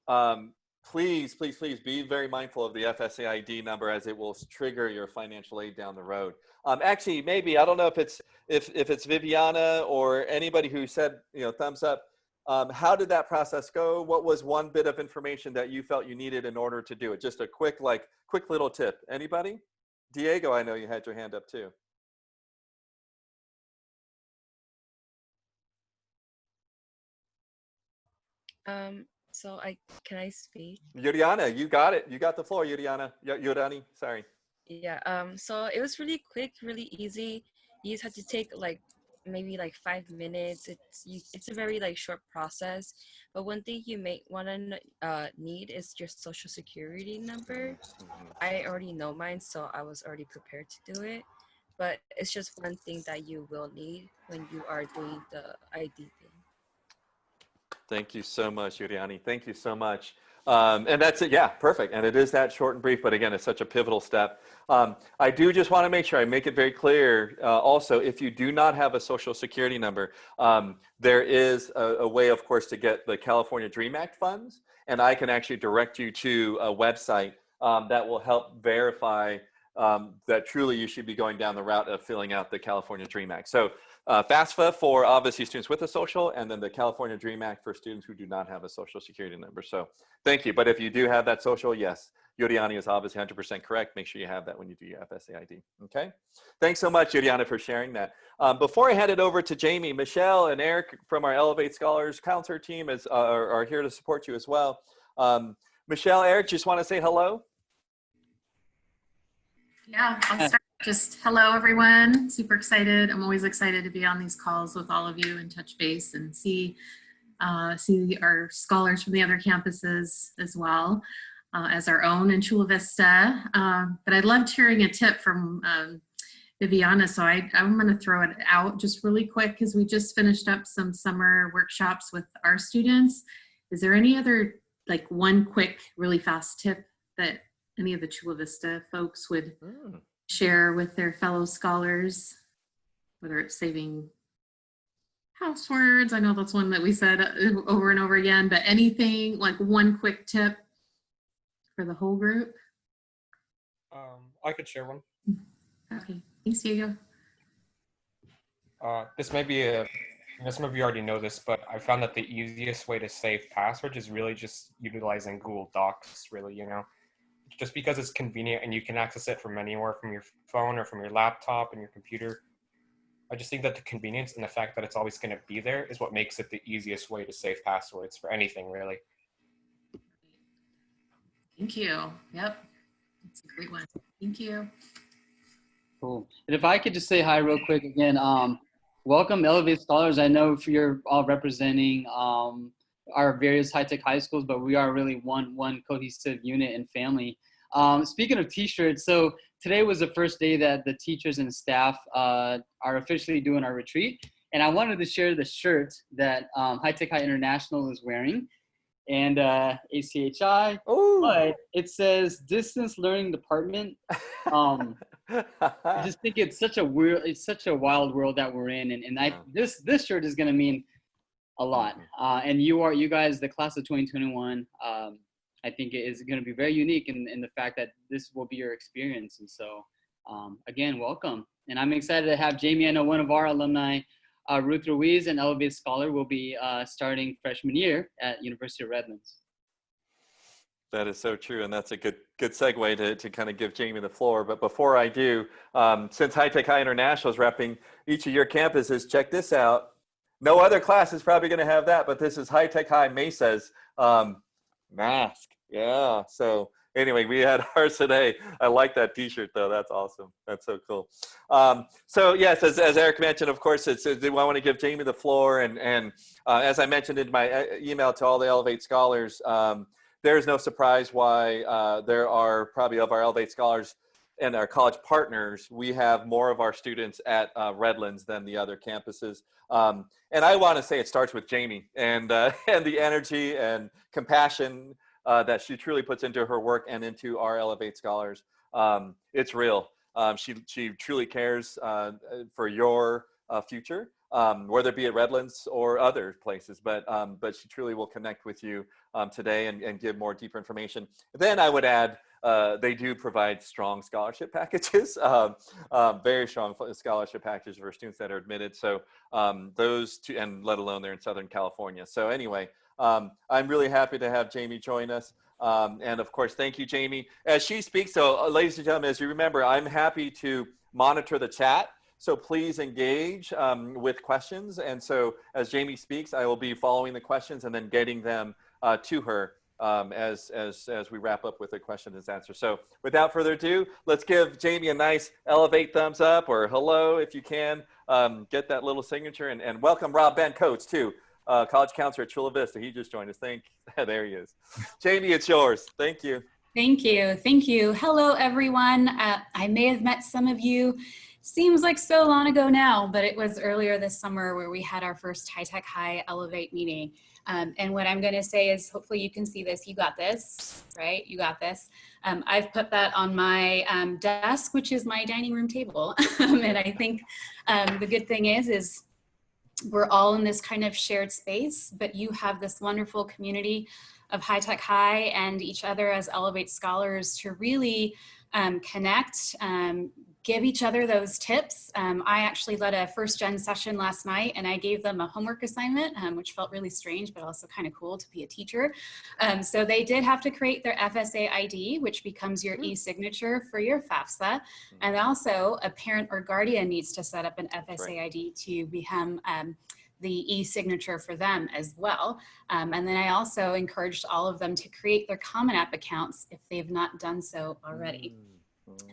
Please, please, please be very mindful of the FSAID number as it will trigger your financial aid down the road. Actually, maybe, I don't know if it's Viviana or anybody who said, thumbs up. How did that process go? What was one bit of information that you felt you needed in order to do it? Just a quick little tip. Anybody? Diego, I know you had your hand up too. So can I speak? Yuriana, you got it. You got the floor, Yuriana. Yurani, sorry. Yeah. So it was really quick, really easy. You just had to take maybe 5 minutes. It's a very short process. But one thing you may wanna need is your social security number. I already know mine, so I was already prepared to do it. But it's just one thing that you will need when you are doing the ID thing. Thank you so much, Yuriani. Thank you so much. And that's it. Yeah, perfect. And it is that short and brief, but again, it's such a pivotal step. I do just want to make sure I make it very clear. Also, if you do not have a social security number, there is a way, of course, to get the California Dream Act funds. And I can actually direct you to a website that will help verify that truly you should be going down the route of filling out the California Dream Act. So FAFSA for obviously students with a social, and then the California Dream Act for students who do not have a social security number. So thank you. But if you do have that social, yes, Yuriani is obviously 100% correct. Make sure you have that when you do your FSAID. Okay. Thanks so much, Yuriana, for sharing that. Before I hand it over to Jamie, Michelle and Eric from our Elevate Scholars Counselor team are here to support you as well. Michelle, Eric, just want to say hello. Yeah, I'll start. Just hello, everyone. Super excited. I'm always excited to be on these calls with all of you and touch base and see our scholars from the other campuses as well as our own in Chula Vista. But I loved hearing a tip from Viviana, so I'm going to throw it out just really quick because we just finished up some summer workshops with our students. Is there any other one quick, really fast tip that any of the Chula Vista folks would share with their fellow scholars, whether it's saving passwords? I know that's one that we said over and over again, but anything, one quick tip for the whole group? I could share one. Okay, thanks, Diego. This may be some of you already know this, but I found that the easiest way to save passwords is really just utilizing Google Docs, really, just because it's convenient and you can access it from anywhere, from your phone or from your laptop and your computer. I just think that the convenience and the fact that it's always going to be there is what makes it the easiest way to save passwords for anything, really. Thank you. Yep, that's a great one. Thank you. Cool. And if I could just say hi real quick again, welcome Elevate Scholars. I know if you're all representing our various high-tech high schools, but we are really one cohesive unit and family. Speaking of t-shirts, so today was the first day that the teachers and staff are officially doing our retreat. And I wanted to share the shirt that High Tech High International is wearing and ACHI, but it says Distance Learning Department. I just think it's such a wild world that we're in. And this shirt is going to mean a lot. And you guys, the class of 2021, I think it is going to be very unique in the fact that this will be your experience. And so, again, welcome. And I'm excited to have Jamie. I know one of our alumni, Ruth Ruiz, an Elevate Scholar, will be starting freshman year at University of Redlands. That is so true, and that's a good segue to kind of give Jamie the floor. But before I do, since High Tech High International is repping each of your campuses, check this out. No other class is probably going to have that, but this is High Tech High Mesa's mask. Yeah. So anyway, we had ours today. I like that T-shirt though. That's awesome. That's so cool. So yes, as Eric mentioned, of course, I want to give Jamie the floor, and as I mentioned in my email to all the Elevate Scholars, there's no surprise why there are probably of our Elevate Scholars and our college partners, we have more of our students at Redlands than the other campuses. And I want to say it starts with Jamie and the energy and compassion that she truly puts into her work and into our Elevate Scholars. It's real. She truly cares for your future. whether it be at Redlands or other places. But she truly will connect with you today and give more deeper information. Then I would add, they do provide strong scholarship packages, very strong scholarship packages for students that are admitted. So those two, and let alone they're in Southern California. So anyway, I'm really happy to have Jamie join us. And of course, thank you, Jamie. As she speaks, so ladies and gentlemen, as you remember, I'm happy to monitor the chat. So please engage with questions. And so as Jamie speaks, I will be following the questions and then getting them to her as we wrap up with the question and answer. So without further ado, let's give Jamie a nice elevate thumbs up or hello if you can. Get that little signature and welcome Rob Ben Coates too. College counselor at Chula Vista. He just joined us. There he is. Jamie, it's yours. Thank you. Thank you. Thank you. Hello, everyone. I may have met some of you. Seems like so long ago now, but it was earlier this summer where we had our first High Tech High Elevate meeting. And what I'm going to say is hopefully you can see this. You got this, right? You got this. I've put that on my desk, which is my dining room table. And I think the good thing is we're all in this kind of shared space, but you have this wonderful community of High Tech High and each other as Elevate scholars to really connect, give each other those tips. I actually led a first gen session last night and I gave them a homework assignment, which felt really strange, but also kind of cool to be a teacher. So they did have to create their FSA ID, which becomes your e-signature for your FAFSA. And also a parent or guardian needs to set up an FSA ID to become the e-signature for them as well. And then I also encouraged all of them to create their Common App accounts if they've not done so already.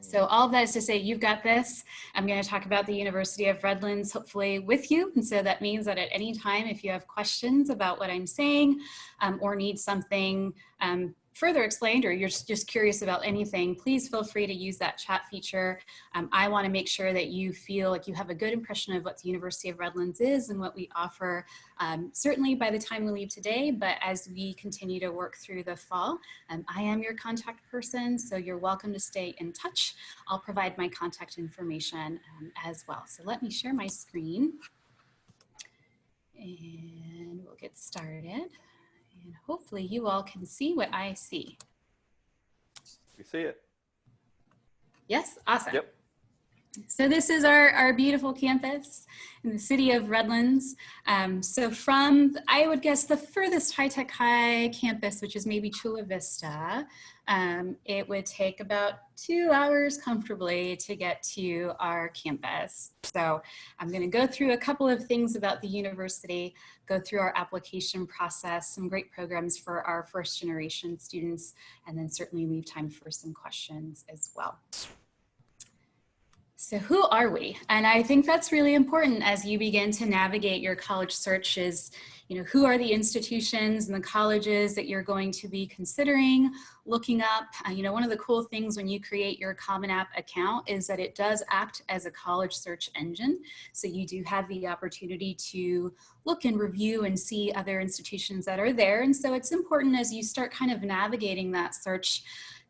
So all of that is to say, you've got this. I'm going to talk about the University of Redlands, hopefully with you. And so that means that at any time, if you have questions about what I'm saying or need something further explained, or you're just curious about anything, please feel free to use that chat feature. I want to make sure that you feel like you have a good impression of what the University of Redlands is and what we offer, certainly by the time we leave today, but as we continue to work through the fall. I am your contact person, so you're welcome to stay in touch. I'll provide my contact information as well. So let me share my screen and we'll get started. And hopefully you all can see what I see. We see it. Yes, awesome. Yep. So this is our beautiful campus in the city of Redlands. So from, I would guess, the furthest High Tech High campus, which is maybe Chula Vista, it would take about 2 hours comfortably to get to our campus. So I'm going to go through a couple of things about the university, go through our application process, some great programs for our first generation students, and then certainly leave time for some questions as well. So who are we? And I think that's really important as you begin to navigate your college search is, who are the institutions and the colleges that you're going to be considering looking up? One of the cool things when you create your Common App account is that it does act as a college search engine. So you do have the opportunity to look and review and see other institutions that are there. And so it's important as you start kind of navigating that search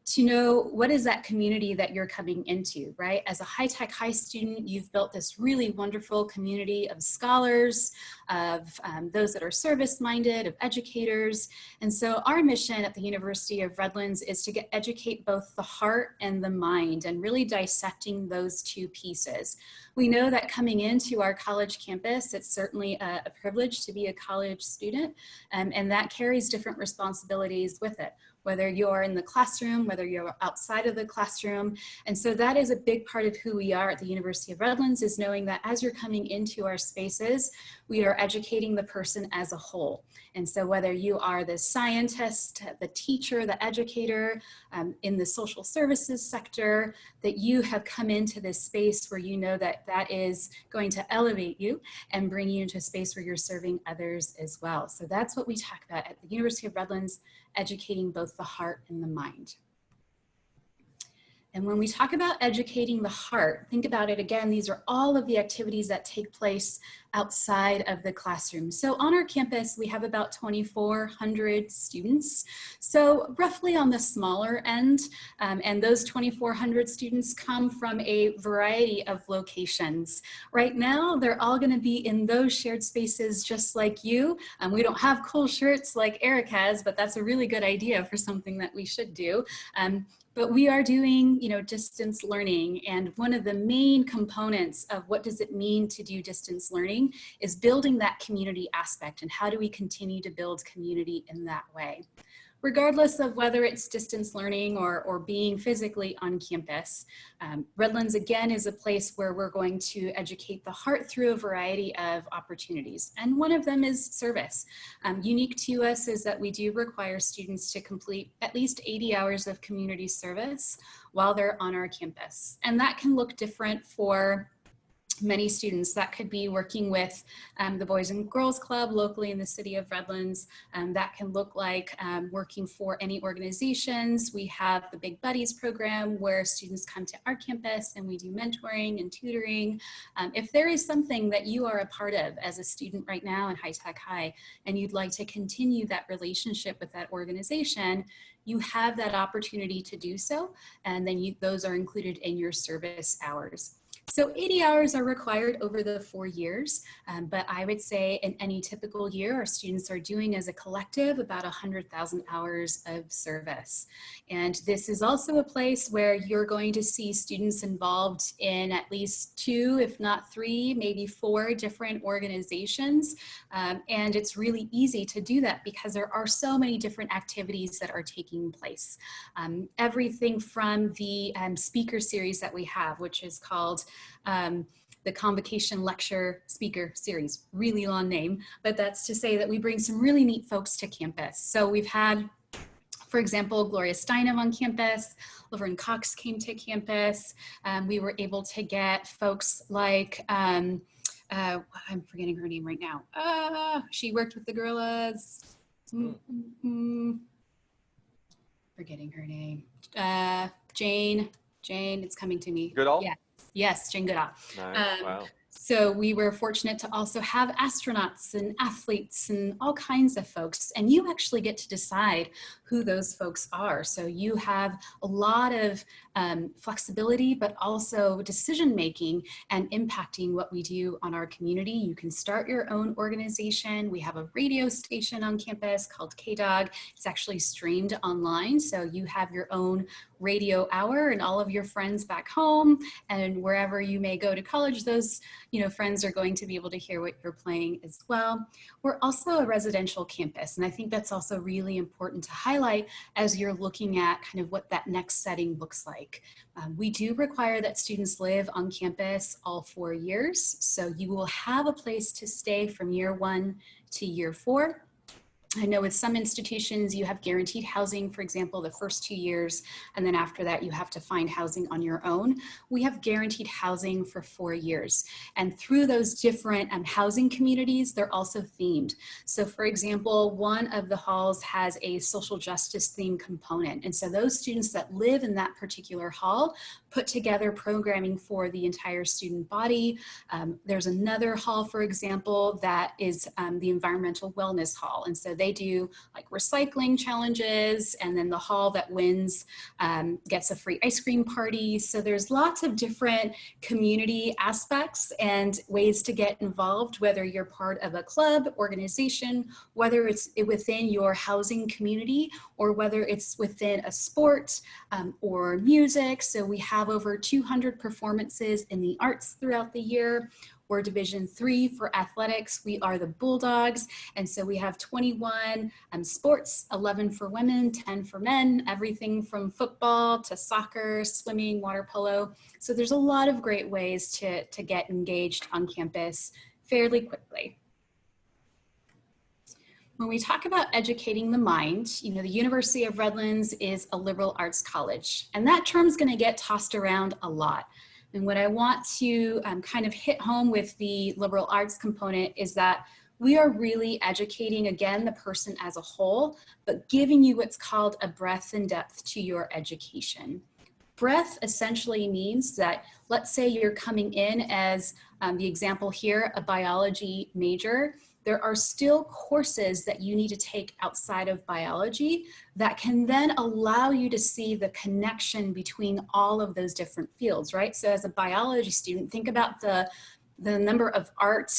to know what is that community that you're coming into, right? As a High Tech High student, you've built this really wonderful community of scholars, of those that are service-minded, of educators. And so our mission at the University of Redlands is to educate both the heart and the mind and really dissecting those two pieces. We know that coming into our college campus, it's certainly a privilege to be a college student, and that carries different responsibilities with it, whether you're in the classroom, whether you're outside of the classroom. And so that is a big part of who we are at the University of Redlands, is knowing that as you're coming into our spaces, we are educating the person as a whole. And so whether you are the scientist, the teacher, the educator, in the social services sector, that you have come into this space where you know that that is going to elevate you and bring you into a space where you're serving others as well. So that's what we talk about at the University of Redlands, educating both the heart and the mind. And when we talk about educating the heart, think about it again, these are all of the activities that take place outside of the classroom. So on our campus, we have about 2,400 students. So roughly on the smaller end, and those 2,400 students come from a variety of locations. Right now, they're all gonna be in those shared spaces just like you. We don't have cool shirts like Eric has, but that's a really good idea for something that we should do. But we are doing, distance learning, and one of the main components of what does it mean to do distance learning is building that community aspect, and how do we continue to build community in that way. Regardless of whether it's distance learning or being physically on campus, Redlands again is a place where we're going to educate the heart through a variety of opportunities. And one of them is service. Unique to us is that we do require students to complete at least 80 hours of community service while they're on our campus. And that can look different for many students. That could be working with the Boys and Girls Club locally in the city of Redlands. That can look like working for any organizations. We have the Big Buddies program where students come to our campus and we do mentoring and tutoring. If there is something that you are a part of as a student right now in High Tech High and you'd like to continue that relationship with that organization, you have that opportunity to do so. And then those are included in your service hours. So 80 hours are required over the 4 years, but I would say in any typical year, our students are doing as a collective about 100,000 hours of service. And this is also a place where you're going to see students involved in at least 2, if not 3, maybe 4 different organizations. And it's really easy to do that because there are so many different activities that are taking place. Everything from the speaker series that we have, which is called the Convocation Lecture Speaker Series, really long name, but that's to say that we bring some really neat folks to campus. So we've had, for example, Gloria Steinem on campus, Laverne Cox came to campus. We were able to get folks like, I'm forgetting her name right now. She worked with the Gorillas. Forgetting her name. Jane, it's coming to me. Goodall? Yeah. Yes, Jane Goodall. Nice. Wow. So we were fortunate to also have astronauts and athletes and all kinds of folks. And you actually get to decide who those folks are. So you have a lot of flexibility, but also decision-making and impacting what we do on our community. You can start your own organization. We have a radio station on campus called KDOG. It's actually streamed online. So you have your own radio hour, and all of your friends back home and wherever you may go to college, those friends are going to be able to hear what you're playing as well. We're also a residential campus, and I think that's also really important to highlight as you're looking at kind of what that next setting looks like. We do require that students live on campus all 4 years, so you will have a place to stay from year 1 to year 4. I know with some institutions you have guaranteed housing, for example, the first 2 years, and then after that you have to find housing on your own. We have guaranteed housing for 4 years. And through those different housing communities, they're also themed. So for example, one of the halls has a social justice theme component. And so those students that live in that particular hall put together programming for the entire student body. There's another hall, for example, that is the environmental wellness hall. And so they do like recycling challenges, and then the hall that wins gets a free ice cream party. So there's lots of different community aspects and ways to get involved, whether you're part of a club, organization, whether it's within your housing community, or whether it's within a sport or music. So we have over 200 performances in the arts throughout the year. We're Division III for athletics. We are the Bulldogs. And so we have 21 sports, 11 for women, 10 for men, everything from football to soccer, swimming, water polo. So there's a lot of great ways to get engaged on campus fairly quickly. When we talk about educating the mind, the University of Redlands is a liberal arts college, and that term's going to get tossed around a lot. And what I want to kind of hit home with the liberal arts component is that we are really educating, again, the person as a whole, but giving you what's called a breadth and depth to your education. breadth essentially means that, let's say you're coming in as the example here, a biology major. There are still courses that you need to take outside of biology that can then allow you to see the connection between all of those different fields, right? So as a biology student, think about the number of art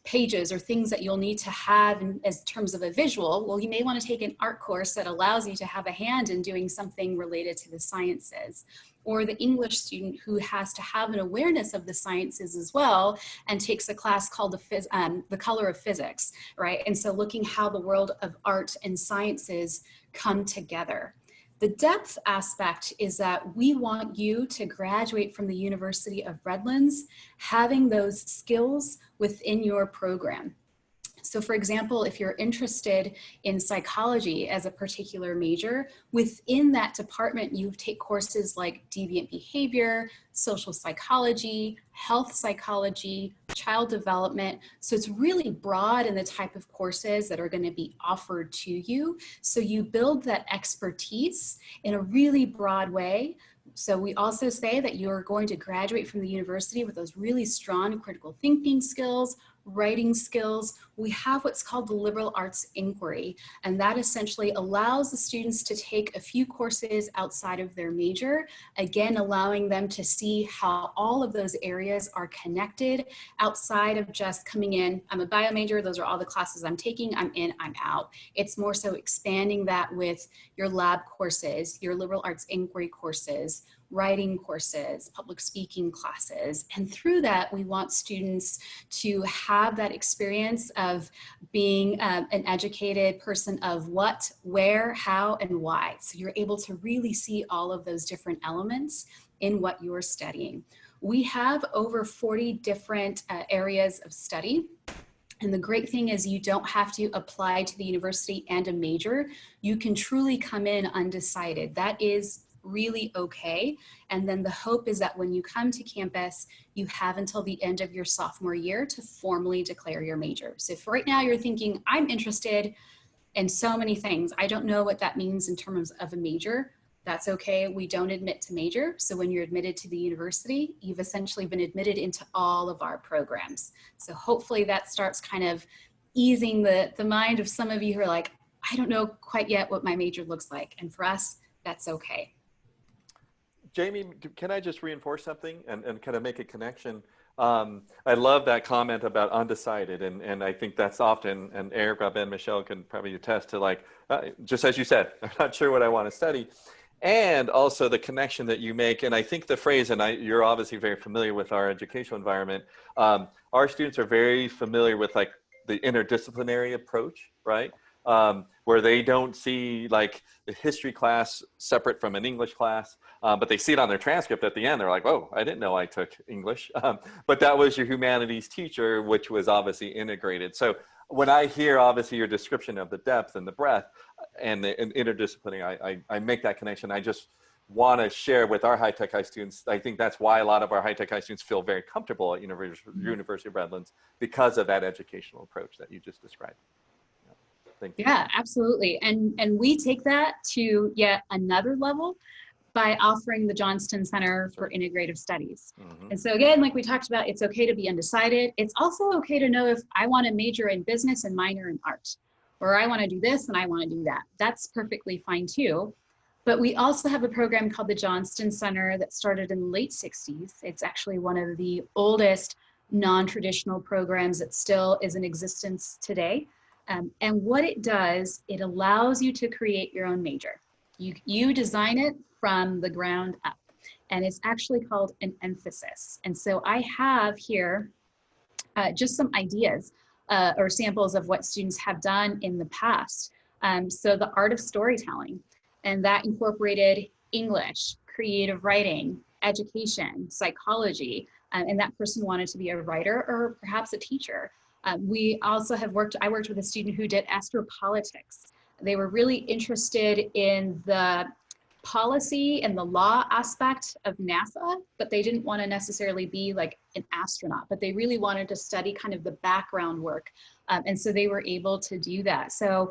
pages or things that you'll need to have in as terms of a visual. Well, you may want to take an art course that allows you to have a hand in doing something related to the sciences. Or the English student who has to have an awareness of the sciences as well and takes a class called the color of physics, right? And so looking how the world of art and sciences come together. The depth aspect is that we want you to graduate from the University of Redlands having those skills within your program. So for example, if you're interested in psychology as a particular major, within that department, you take courses like deviant behavior, social psychology, health psychology, child development. So it's really broad in the type of courses that are going to be offered to you. So you build that expertise in a really broad way. So we also say that you're going to graduate from the university with those really strong critical thinking skills, writing skills. We have what's called the liberal arts inquiry, and that essentially allows the students to take a few courses outside of their major, again, allowing them to see how all of those areas are connected outside of just coming in, I'm a bio major, those are all the classes I'm taking, I'm in, I'm out. It's more so expanding that with your lab courses, your liberal arts inquiry courses, writing courses, public speaking classes. And through that, we want students to have that experience of being an educated person of what, where, how, and why. So you're able to really see all of those different elements in what you're studying. We have over 40 different areas of study. And the great thing is you don't have to apply to the university and a major. You can truly come in undecided. That is really okay. And then the hope is that when you come to campus, you have until the end of your sophomore year to formally declare your major. So if right now you're thinking, I'm interested in so many things, I don't know what that means in terms of a major, that's okay. We don't admit to major. So when you're admitted to the university, you've essentially been admitted into all of our programs. So hopefully that starts kind of easing the mind of some of you who are like, I don't know quite yet what my major looks like. And for us, that's okay. Jamie, can I just reinforce something and kind of make a connection? I love that comment about undecided, and I think that's often, and Eric, Rob, and Michelle can probably attest to, like, just as you said, I'm not sure what I want to study. And also the connection that you make, and I think the phrase, and you're obviously very familiar with our educational environment, our students are very familiar with like the interdisciplinary approach, right? Where they don't see like the history class separate from an English class, but they see it on their transcript at the end. They're like, oh, I didn't know I took English. But that was your humanities teacher, which was obviously integrated. So when I hear obviously your description of the depth and the breadth and the interdisciplinary, I make that connection. I just want to share with our high-tech high students. I think that's why a lot of our high-tech high students feel very comfortable at University of Redlands, because of that educational approach that you just described. Thank you. Yeah, absolutely. And we take that to yet another level by offering the Johnston Center for Integrative Studies. Mm-hmm. And so again, like we talked about, it's okay to be undecided. It's also okay to know if I want to major in business and minor in art, or I want to do this and I want to do that. That's perfectly fine too. But we also have a program called the Johnston Center that started in the late 60s. It's actually one of the oldest non-traditional programs that still is in existence today. And what it does, it allows you to create your own major. You design it from the ground up, and it's actually called an emphasis. And so I have here just some ideas or samples of what students have done in the past. So the art of storytelling, and that incorporated English, creative writing, education, psychology, and that person wanted to be a writer or perhaps a teacher. We also have I worked with a student who did astropolitics. They were really interested in the policy and the law aspect of NASA, but they didn't want to necessarily be like an astronaut, but they really wanted to study kind of the background work. And so they were able to do that. So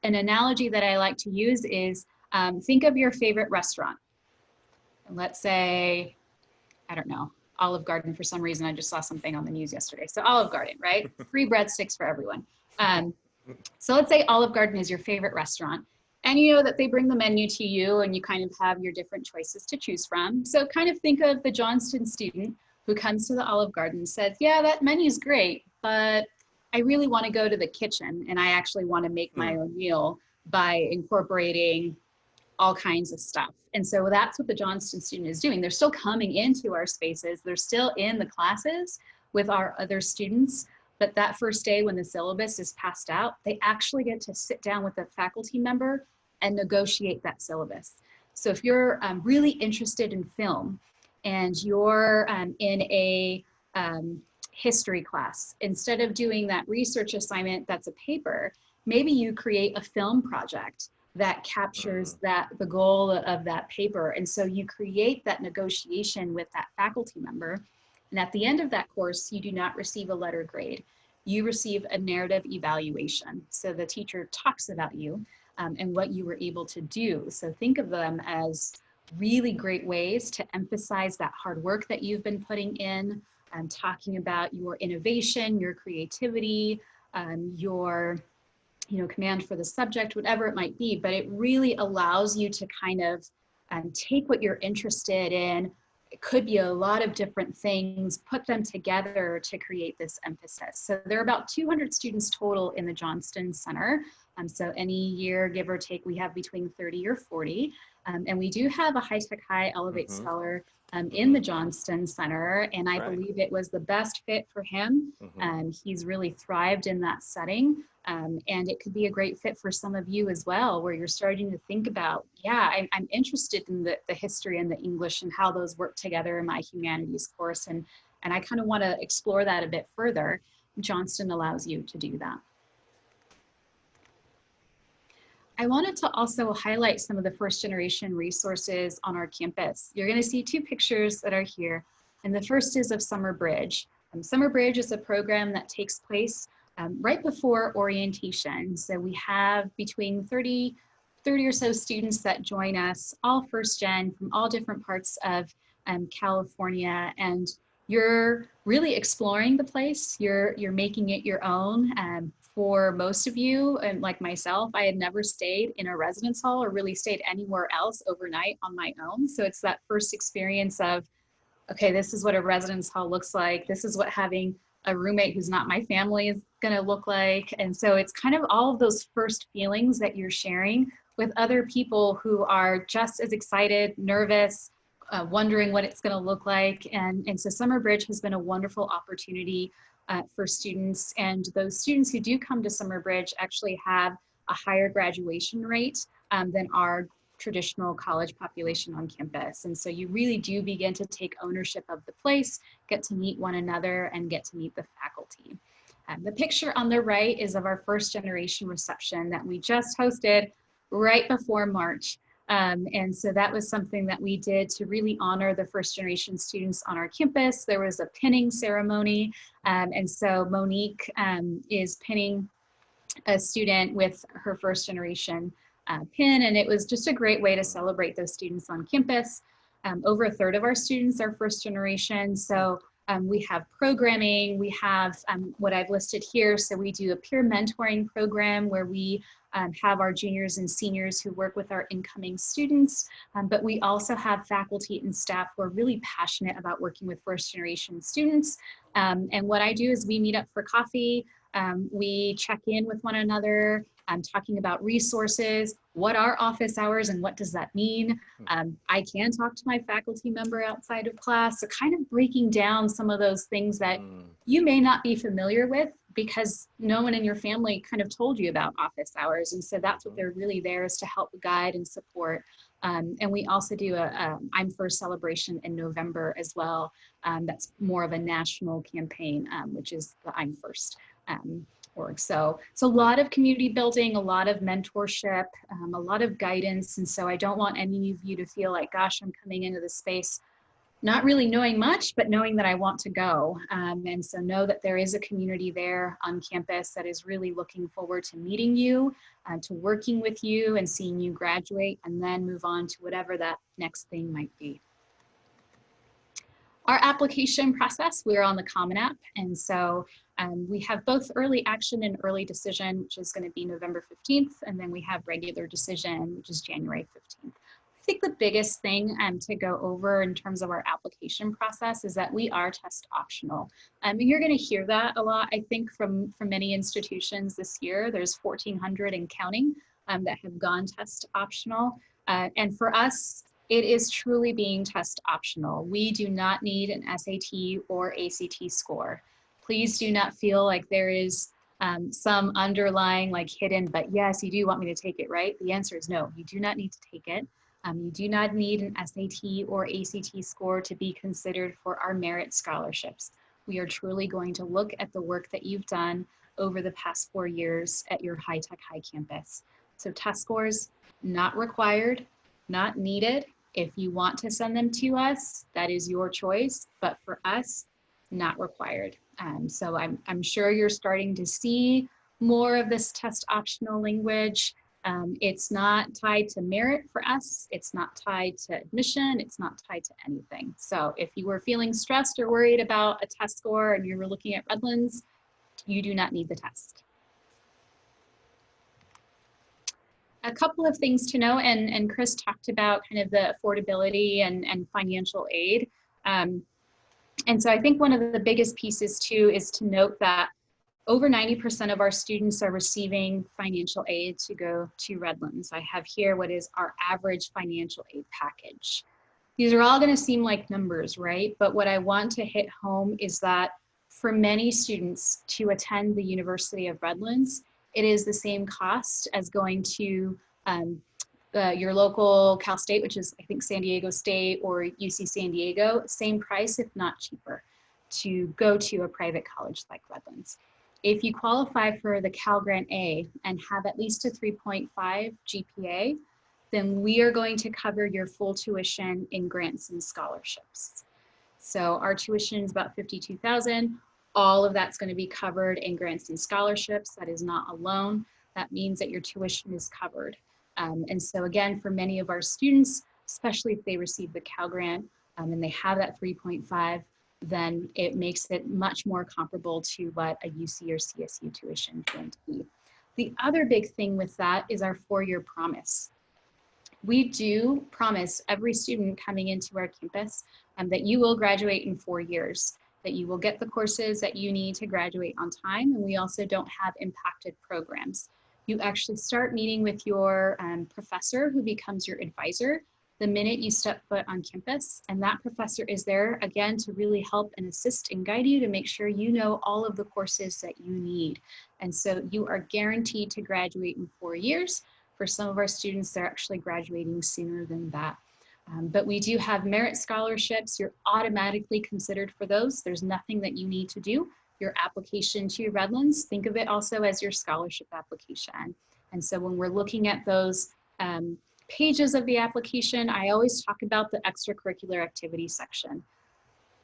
an analogy that I like to use is think of your favorite restaurant. And let's say, I don't know, Olive Garden for some reason. I just saw something on the news yesterday. So Olive Garden, right? Free breadsticks for everyone. So let's say Olive Garden is your favorite restaurant, and you know that they bring the menu to you and you kind of have your different choices to choose from. So kind of think of the Johnston student who comes to the Olive Garden and says, yeah, that menu's great, but I really want to go to the kitchen and I actually want to make my own meal by incorporating all kinds of stuff. And so that's what the Johnston student is doing. They're still coming into our spaces. They're still in the classes with our other students. But that first day when the syllabus is passed out, they actually get to sit down with a faculty member and negotiate that syllabus. So if you're really interested in film and you're in a history class, instead of doing that research assignment that's a paper, maybe you create a film project that captures the goal of that paper. And so you create that negotiation with that faculty member. And at the end of that course, you do not receive a letter grade. You receive a narrative evaluation. So the teacher talks about you and what you were able to do. So think of them as really great ways to emphasize that hard work that you've been putting in, talking about your innovation, your creativity, your command for the subject, whatever it might be, but it really allows you to kind of take what you're interested in. It could be a lot of different things, put them together to create this emphasis. So there are about 200 students total in the Johnston Center. So any year, give or take, we have between 30 or 40. And we do have a High Tech High Elevate Scholar in the Johnston Center, and I believe it was the best fit for him. He's really thrived in that setting. And it could be a great fit for some of you as well, where you're starting to think about, yeah, I'm interested in the history and the English and how those work together in my humanities course. And I kind of want to explore that a bit further. Johnston allows you to do that. I wanted to also highlight some of the first generation resources on our campus. You're going to see two pictures that are here. And the first is of Summer Bridge. Summer Bridge is a program that takes place right before orientation. So we have between 30 or so students that join us, all first gen from all different parts of California. And you're really exploring the place. You're making it your own. For most of you, and like myself, I had never stayed in a residence hall or really stayed anywhere else overnight on my own. So it's that first experience of, okay, this is what a residence hall looks like. This is what having a roommate who's not my family is gonna look like. And so it's kind of all of those first feelings that you're sharing with other people who are just as excited, nervous, wondering what it's gonna look like. And so Summer Bridge has been a wonderful opportunity for students, and those students who do come to Summer Bridge actually have a higher graduation rate than our traditional college population on campus. And so you really do begin to take ownership of the place, get to meet one another, and get to meet the faculty. The picture on the right is of our first generation reception that we just hosted right before March. And so that was something that we did to really honor the first generation students on our campus. There was a pinning ceremony. And so Monique is pinning a student with her first generation pin. And it was just a great way to celebrate those students on campus. Over a third of our students are first generation. So we have programming, we have what I've listed here. So we do a peer mentoring program where we have our juniors and seniors who work with our incoming students, but we also have faculty and staff who are really passionate about working with first generation students. And what I do is we meet up for coffee, we check in with one another, talking about resources, what are office hours and what does that mean? I can talk to my faculty member outside of class, so kind of breaking down some of those things that you may not be familiar with because no one in your family kind of told you about office hours. And so that's what they're really there, is to help guide and support. And we also do a I'm First celebration in November as well. That's more of a national campaign, which is the I'm First org. So a lot of community building, a lot of mentorship, a lot of guidance. And so I don't want any of you to feel like, gosh, I'm coming into this space not really knowing much, but knowing that I want to go. And so know that there is a community there on campus that is really looking forward to meeting you, to working with you and seeing you graduate and then move on to whatever that next thing might be. Our application process, we're on the Common App, and so we have both early action and early decision, which is going to be November 15th, and then we have regular decision, which is January 15th. I think the biggest thing to go over in terms of our application process is that we are test optional. And you're going to hear that a lot, I think, from many institutions this year. There's 1,400 and counting that have gone test optional. And for us, it is truly being test optional. We do not need an SAT or ACT score. Please do not feel like there is some underlying like hidden, but yes, you do want me to take it, right? The answer is no, you do not need to take it. You do not need an SAT or ACT score to be considered for our merit scholarships. We are truly going to look at the work that you've done over the past 4 years at your High Tech High campus. So test scores, not required, not needed. If you want to send them to us, that is your choice, but for us, not required. So I'm sure you're starting to see more of this test optional language. It's not tied to merit for us. It's not tied to admission. It's not tied to anything. So if you were feeling stressed or worried about a test score and you were looking at Redlands, you do not need the test. A couple of things to know, and Chris talked about kind of the affordability and financial aid. And so I think one of the biggest pieces too is to note that over 90% of our students are receiving financial aid to go to Redlands. I have here what is our average financial aid package. These are all going to seem like numbers, right? But what I want to hit home is that for many students to attend the University of Redlands, it is the same cost as going to your local Cal State, which is I think San Diego State or UC San Diego, same price, if not cheaper, to go to a private college like Redlands. If you qualify for the Cal Grant A and have at least a 3.5 GPA, then we are going to cover your full tuition in grants and scholarships. So our tuition is about $52,000. All of that's going to be covered in grants and scholarships. That is not a loan. That means that your tuition is covered. And so again, for many of our students, especially if they receive the Cal Grant and they have that 3.5, then it makes it much more comparable to what a UC or CSU tuition is going to be. The other big thing with that is our 4-year promise. We do promise every student coming into our campus that you will graduate in 4 years, that you will get the courses that you need to graduate on time, and we also don't have impacted programs. You actually start meeting with your professor who becomes your advisor the minute you step foot on campus, and that professor is there again to really help and assist and guide you to make sure you know all of the courses that you need. And so you are guaranteed to graduate in 4 years. For some of our students, they're actually graduating sooner than that. But we do have merit scholarships. You're automatically considered for those. There's nothing that you need to do. Your application to Redlands, think of it also as your scholarship application. And so when we're looking at those pages of the application, I always talk about the extracurricular activity section.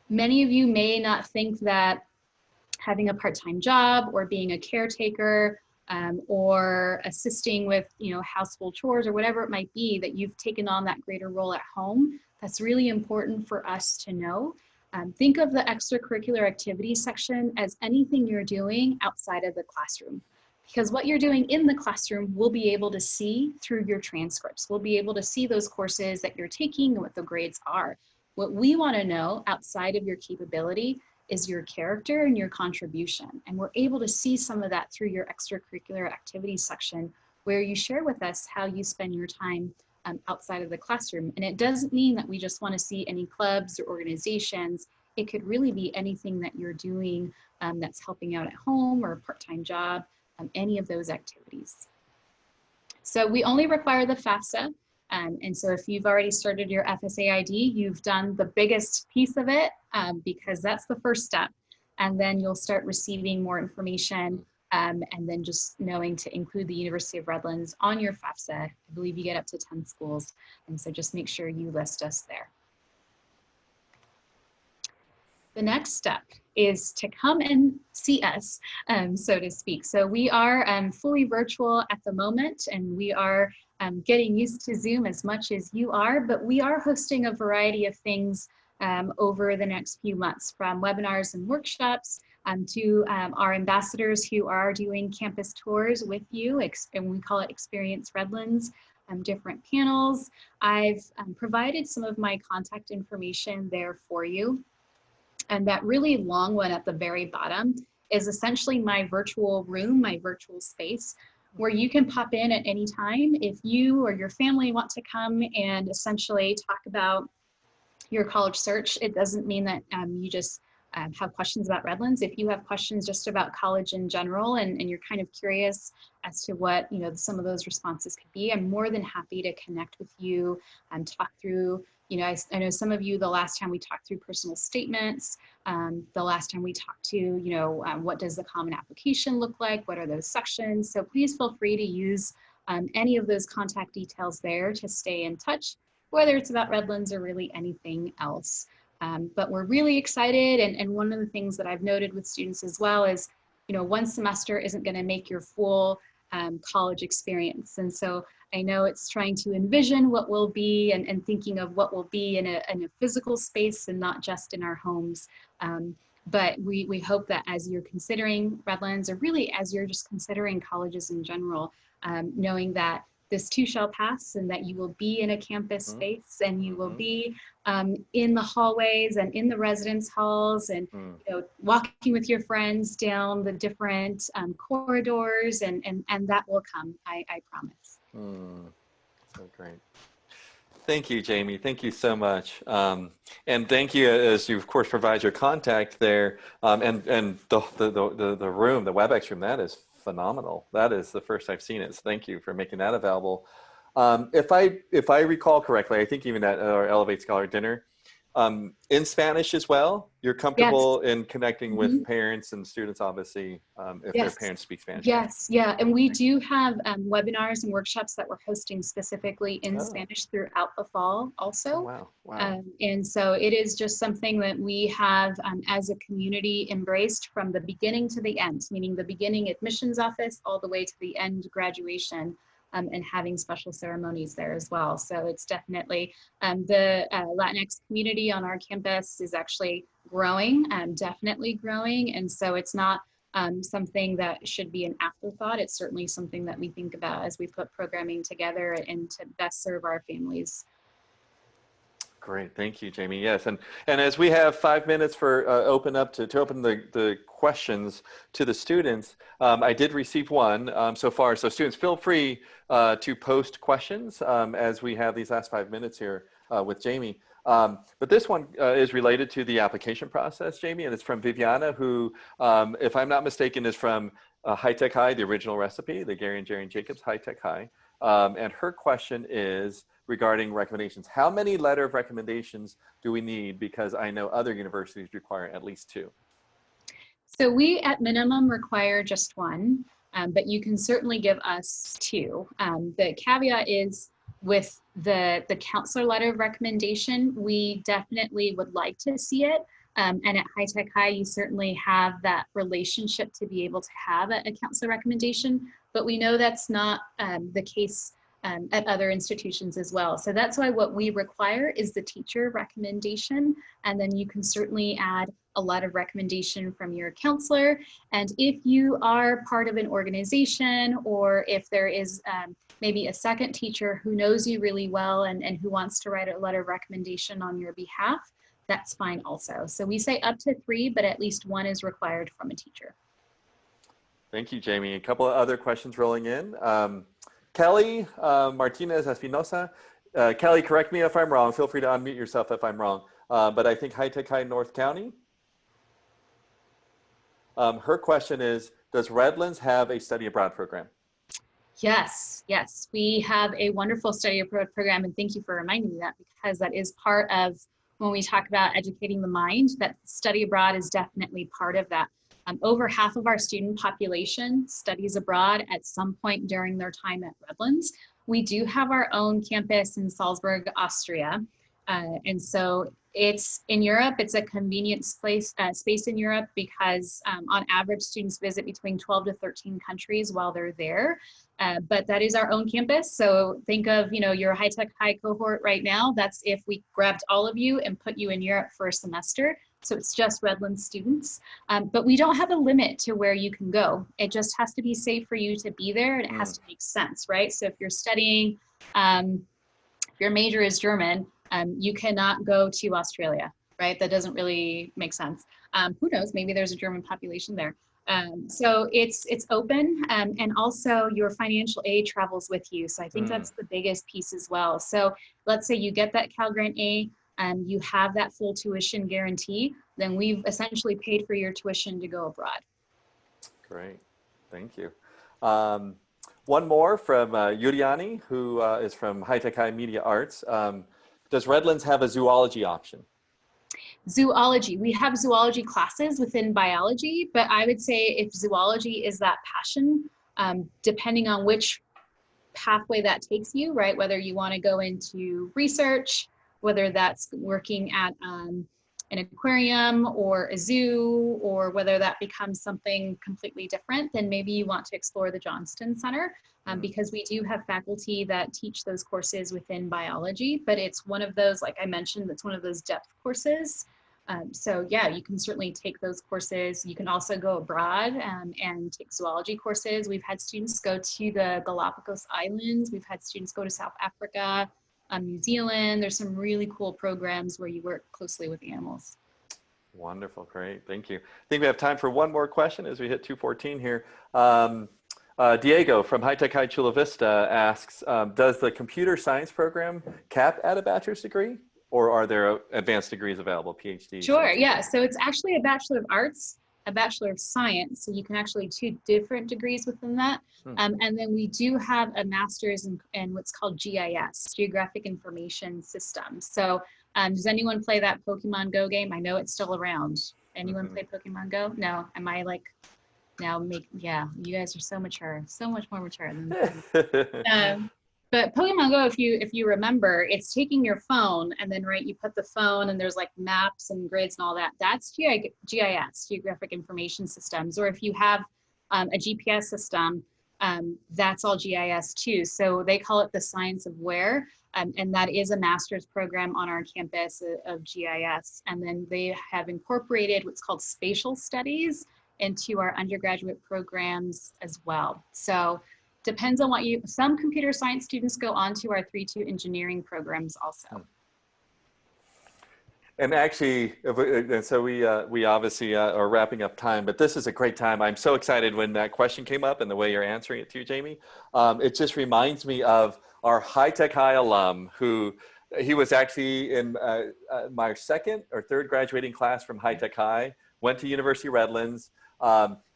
Many of you may not think that having a part-time job or being a caretaker or assisting with household chores or whatever it might be, that you've taken on that greater role at home. That's really important for us to know. Think of the extracurricular activities section as anything you're doing outside of the classroom. Because what you're doing in the classroom, we'll be able to see through your transcripts. We'll be able to see those courses that you're taking and what the grades are. What we want to know outside of your capability is your character and your contribution. And we're able to see some of that through your extracurricular activities section, where you share with us how you spend your time outside of the classroom. And it doesn't mean that we just want to see any clubs or organizations. It could really be anything that you're doing that's helping out at home or a part-time job. Any of those activities. So we only require the FAFSA. And so if you've already started your FSA ID, you've done the biggest piece of it because that's the first step. And then you'll start receiving more information and then just knowing to include the University of Redlands on your FAFSA. I believe you get up to 10 schools. And so just make sure you list us there. The next step is to come and see us, so to speak. So we are fully virtual at the moment, and we are getting used to Zoom as much as you are, but we are hosting a variety of things over the next few months, from webinars and workshops to our ambassadors who are doing campus tours with you, and we call it Experience Redlands, different panels. I've provided some of my contact information there for you. And that really long one at the very bottom is essentially my virtual room, my virtual space, where you can pop in at any time if you or your family want to come and essentially talk about your college search. It doesn't mean that you just have questions about Redlands. If you have questions just about college in general and you're kind of curious as to what some of those responses could be, I'm more than happy to connect with you and talk through. I know some of you, the last time we talked through personal statements, the last time we talked to, what does the common application look like? What are those sections? So please feel free to use any of those contact details there to stay in touch, whether it's about Redlands or really anything else. But we're really excited. And one of the things that I've noted with students as well is, one semester isn't going to make your full college experience. And so I know it's trying to envision what will be and thinking of what will be in a physical space and not just in our homes. But we hope that as you're considering Redlands, or really as you're just considering colleges in general, knowing that this too shall pass, and that you will be in a campus space, and you will be in the hallways and in the residence halls, and walking with your friends down the different corridors, and that will come, I promise. So great. Thank you, Jamie. Thank you so much. And thank you, as you, of course, provide your contact there. And the room, the WebEx room, that is phenomenal. That is the first I've seen it. So thank you for making that available. If I recall correctly, I think even at our Elevate Scholar dinner, in Spanish as well, you're comfortable in connecting with parents and students, obviously, if their parents speak Spanish. Yes, yeah, and we do have webinars and workshops that we're hosting specifically in Spanish throughout the fall also. Wow. And so it is just something that we have as a community embraced from the beginning to the end, meaning the beginning admissions office all the way to the end graduation. And having special ceremonies there as well. So it's definitely, the Latinx community on our campus is actually growing, definitely growing. And so it's not something that should be an afterthought. It's certainly something that we think about as we put programming together and to best serve our families. Great, thank you, Jamie. Yes, and as we have 5 minutes for open the questions to the students, I did receive one so far. So students, feel free to post questions as we have these last 5 minutes here with Jamie. But this one is related to the application process, Jamie, and it's from Viviana, who, if I'm not mistaken, is from High Tech High, the original recipe, the Gary and Jerry and Jacobs High Tech High. And her question is regarding recommendations. How many letter of recommendations do we need? Because I know other universities require at least 2. So we at minimum require just 1, but you can certainly give us 2. The caveat is with the counselor letter of recommendation, we definitely would like to see it. And at High Tech High, you certainly have that relationship to be able to have a counselor recommendation, but we know that's not the case at other institutions as well. So that's why what we require is the teacher recommendation, and then you can certainly add a letter of recommendation from your counselor. And if you are part of an organization, or if there is maybe a second teacher who knows you really well and who wants to write a letter of recommendation on your behalf, that's fine also. So we say up to 3, but at least 1 is required from a teacher. Thank you, Jamie. A couple of other questions rolling in. Kelly Martinez Espinosa. Kelly, correct me if I'm wrong. Feel free to unmute yourself if I'm wrong. But I think High Tech High North County. Her question is, does Redlands have a study abroad program? Yes, we have a wonderful study abroad program, and thank you for reminding me that, because that is part of when we talk about educating the mind, that study abroad is definitely part of that. Over half of our student population studies abroad at some point during their time at Redlands. We do have our own campus in Salzburg, Austria, And so it's in Europe, it's a convenient space in Europe because on average students visit between 12 to 13 countries while they're there. But that is our own campus. So think of, your high tech high cohort right now. That's if we grabbed all of you and put you in Europe for a semester. So it's just Redlands students. But we don't have a limit to where you can go. It just has to be safe for you to be there, and it has to make sense, right? So if you're studying, if your major is German, you cannot go to Australia, right? That doesn't really make sense. Who knows? Maybe there's a German population there. So it's open, and also your financial aid travels with you. So I think that's the biggest piece as well. So let's say you get that Cal Grant A, you have that full tuition guarantee, then we've essentially paid for your tuition to go abroad. Great, thank you. One more from Yuriani, who is from High Tech High Media Arts. Does Redlands have a zoology option? Zoology, we have zoology classes within biology, but I would say if zoology is that passion, depending on which pathway that takes you, right? Whether you want to go into research, whether that's working at an aquarium or a zoo, or whether that becomes something completely different, then maybe you want to explore the Johnston Center, because we do have faculty that teach those courses within biology, but it's one of those, like I mentioned, that's one of those depth courses. So yeah, you can certainly take those courses. You can also go abroad and take zoology courses. We've had students go to the Galapagos Islands. We've had students go to South Africa, New Zealand. There's some really cool programs where you work closely with animals. Wonderful, great, thank you. I think we have time for one more question as we hit 2:14 here. Diego from High Tech High Chula Vista asks, does the computer science program cap at a bachelor's degree, or are there advanced degrees available, PhD? Sure, yeah, so it's actually a Bachelor of Arts, a Bachelor of Science, so you can actually 2 different degrees within that. And then we do have a master's in what's called GIS, Geographic Information Systems. So does anyone play that Pokemon Go game? I know it's still around. Anyone play Pokemon Go? No, am I like, yeah, you guys are so mature, so much more mature than but Pokemon Go, if you remember, it's taking your phone and then, right, you put the phone and there's like maps and grids and all that. That's GIS, Geographic Information Systems. Or if you have a GPS system, that's all GIS too. So they call it the science of where, and that is a master's program on our campus of GIS. And then they have incorporated what's called spatial studies into our undergraduate programs as well. So depends on some computer science students go on to our 3-2 engineering programs also. And actually, so we obviously are wrapping up time, but this is a great time. I'm so excited when that question came up and the way you're answering it too, Jamie. It just reminds me of our High Tech High alum he was actually in my 2nd or 3rd graduating class from High Tech High, went to University of Redlands.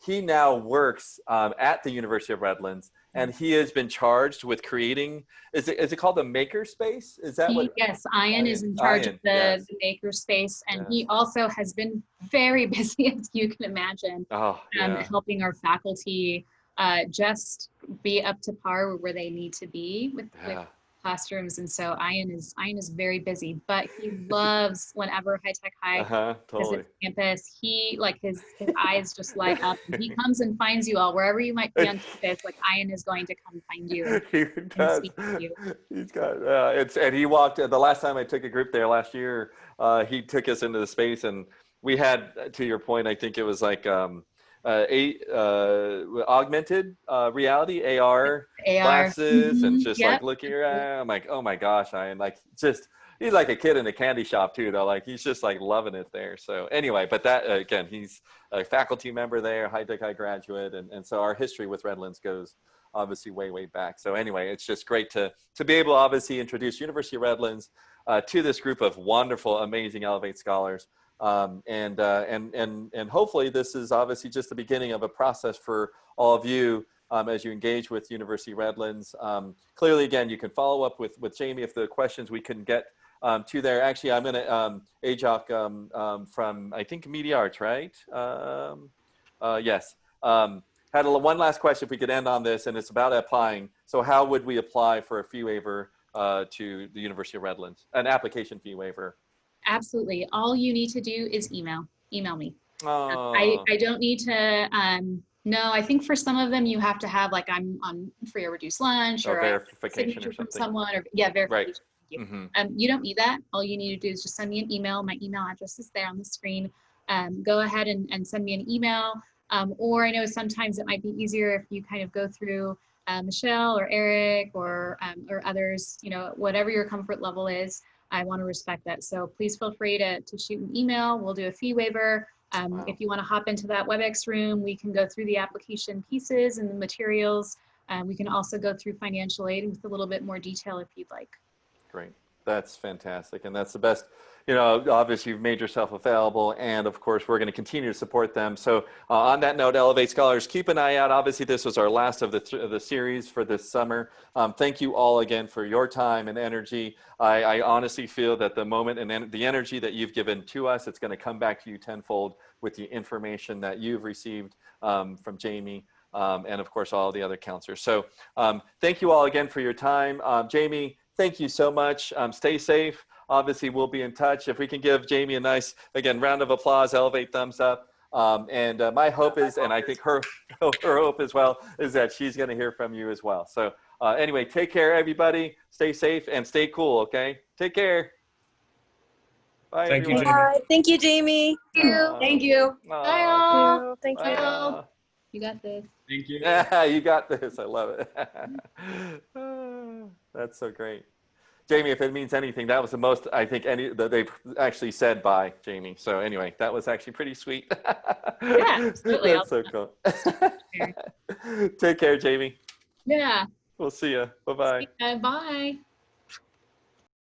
He now works at the University of Redlands, and he has been charged with creating, is it called the makerspace? Is that what? Yes, Ian is in charge of the makerspace, and he also has been very busy, as you can imagine, helping our faculty just be up to par where they need to be with classrooms. And so Ian is very busy, but he loves whenever High Tech High visits campus. He, like, his eyes just light up. And he comes and finds you all wherever you might be on campus. Like, Ian is going to come find you. He does. Speak to you. He's got and he walked the last time I took a group there last year. He took us into the space, and we had, to your point, I think it was like augmented reality, AR glasses, and just like look here. I'm like, oh my gosh, I am like, just, he's like a kid in a candy shop too, though. Like, he's just like loving it there. So anyway, but that again, he's a faculty member there, High Tech High graduate, and so our history with Redlands goes obviously way back. So anyway, it's just great to be able to obviously introduce University of Redlands to this group of wonderful, amazing Elevate scholars. And hopefully this is obviously just the beginning of a process for all of you as you engage with University Redlands. Clearly, again, you can follow up with Jamie if the questions we couldn't get to there. Actually, I'm going to, Ajok from, I think, Media Arts, right? Yes. Had one last question if we could end on this, and it's about applying. So how would we apply for a fee waiver to the University of Redlands? An application fee waiver. Absolutely. All you need to do is email me. Oh, I don't need to, no, I think for some of them you have to have like I'm on free or reduced lunch or or I have a verification signature or from something. someone or yeah, Right. verification. Thank you. Mm-hmm. You don't need that. All you need to do is just send me an email. My email address is there on the screen. Go ahead and send me an email. Or I know sometimes it might be easier if you kind of go through Michelle or Eric or others, you know, whatever your comfort level is. I want to respect that. So please feel free to shoot an email. We'll do a fee waiver. Wow. If you want to hop into that WebEx room, we can go through the application pieces and the materials. We can also go through financial aid with a little bit more detail if you'd like. Great. That's fantastic. And that's the best, you know, obviously you've made yourself available, and of course we're going to continue to support them. So on that note, Elevate Scholars, keep an eye out. Obviously this was our last of the series for this summer. Thank you all again for your time and energy. I honestly feel that the moment and the energy that you've given to us, it's going to come back to you tenfold with the information that you've received from Jamie. And of course, all the other counselors. So thank you all again for your time. Jamie, thank you so much. Stay safe. Obviously, we'll be in touch. If we can give Jamie a nice, again, round of applause, elevate thumbs up. And my hope is, and I think her hope as well, is that she's going to hear from you as well. So anyway, take care, everybody. Stay safe and stay cool, okay? Take care. Bye, Thank you, everyone. Jamie. Bye. Thank you, Jamie. Thank you. Bye all. Thank Bye, you. all. You got this. Thank you. Yeah, you got this. I love it. That's so great. Jamie, if it means anything, that was the most I think that they've actually said bye, Jamie. So anyway, that was actually pretty sweet. Yeah, absolutely. That's so cool. Take care, Jamie. Yeah. We'll see you. Bye-bye. Bye.